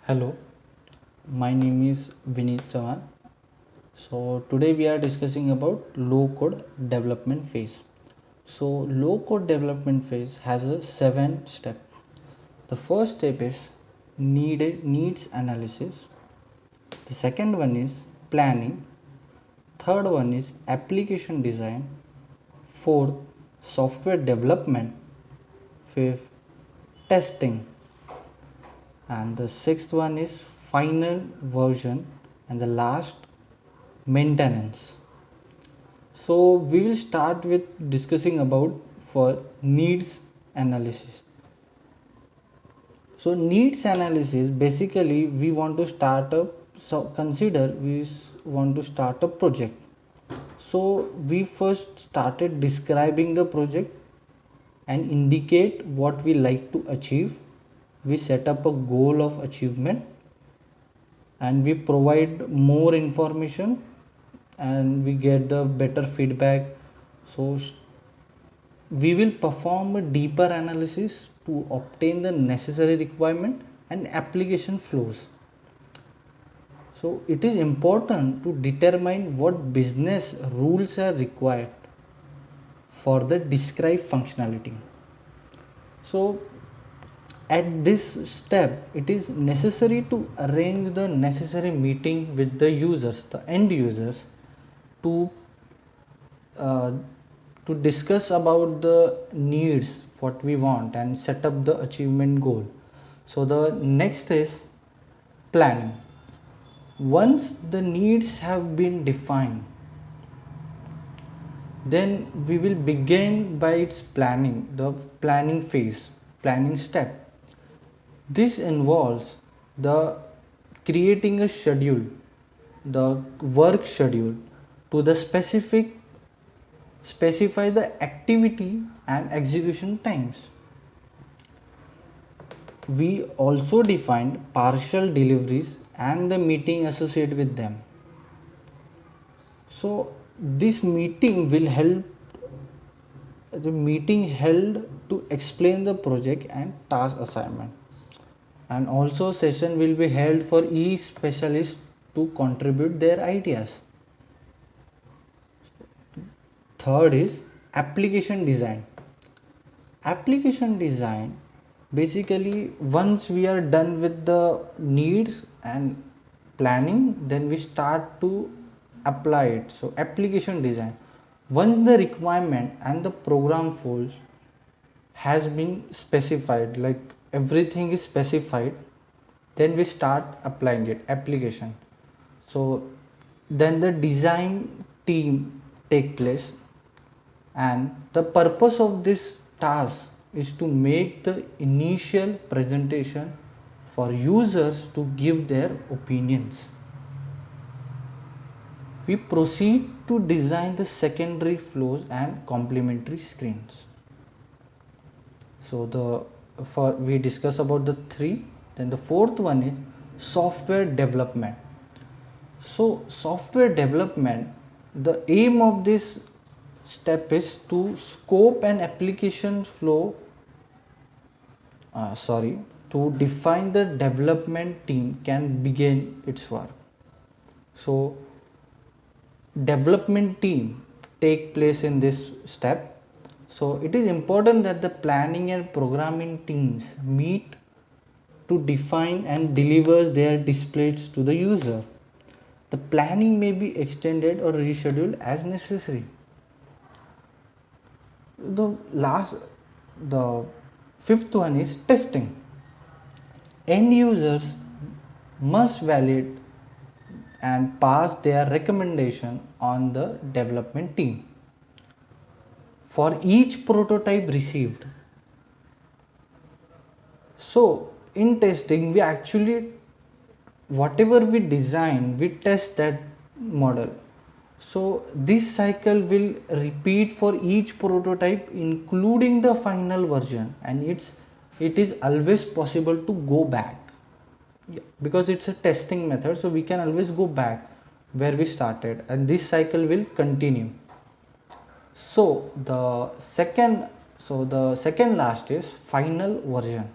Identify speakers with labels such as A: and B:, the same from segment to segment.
A: Hello, my name is Vineet Chavan. So today we are discussing about low code development phase. So low code development phase has a 7 step. The first step is needs analysis. The second one is planning. Third one is application design. Fourth, software development. Fifth, testing. And the sixth one is final version, and the last, maintenance. So we will start with discussing about for needs analysis. So needs analysis, basically we want to start a, so consider want to start a project. So we first started describing the project and indicate what we like to achieve. We set up a goal of achievement and we provide more information and we get the better feedback. So we will perform a deeper analysis to obtain the necessary requirement and application flows. So it is important to determine what business rules are required for the described functionality. So at this step, it is necessary to arrange the necessary meeting with the users, the end users, to uh, to discuss about the needs, what we want, and set up the achievement goal. So the next is planning. Once the needs have been defined, then we will begin by its planning, the planning phase, planning step. This involves the creating a schedule, the work schedule, to the specify the activity and execution times. We also defined partial deliveries and the meeting associated with them. So this meeting will help, the meeting held to explain the project and task assignment, and also session will be held for each specialist to contribute their ideas. Third is application design. Application design, basically once we are done with the needs and planning, then we start to apply it. So application design, once the requirement and the program flows has been specified, like everything is specified, then we start applying it, application. So then the design team take place, and the purpose of this task is to make the initial presentation for users to give their opinions. We proceed to design the secondary flows and complementary screens. So we discuss about the three. Then the fourth one is software development. So software development, the aim of this step is to scope an application flow, to define the development team can begin its work. So development team take place in this step. So it is important that the planning and programming teams meet to define and delivers their displays to the user. The planning may be extended or rescheduled as necessary. The fifth one is testing. End users must validate and pass their recommendation on the development team. For each prototype received, so in testing we actually, whatever we design, we test that model. So this cycle will repeat for each prototype including the final version, and it is always possible to go back. Yeah, because it's a testing method, so we can always go back where we started, and this cycle will continue. So the second last is final version.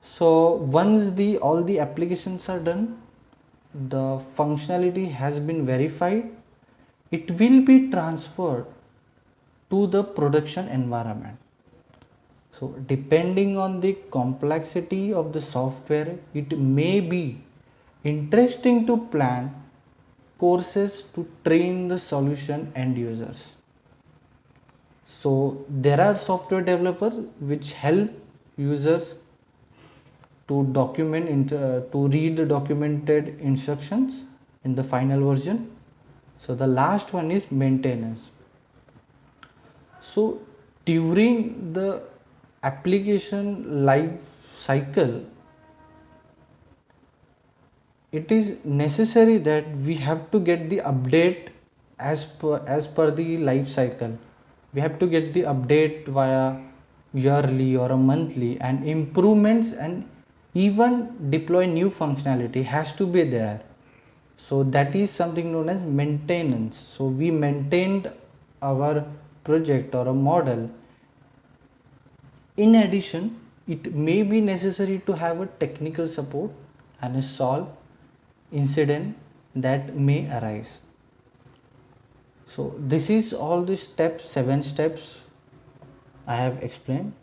A: So once the all the applications are done, the functionality has been verified, it will be transferred to the production environment. So depending on the complexity of the software, it may be interesting to plan courses to train the solution end users. So there are software developers which help users to to read the documented instructions in the final version. So the last one is maintenance. So during the application life cycle, it is necessary that we have to get the update as per the life cycle. We have to get the update via yearly or a monthly, and improvements and even deploy new functionality has to be there. So that is something known as maintenance. So we maintained our project or a model. In addition, it may be necessary to have a technical support and a solve incident that may arise. So this is all the steps, 7 steps I have explained.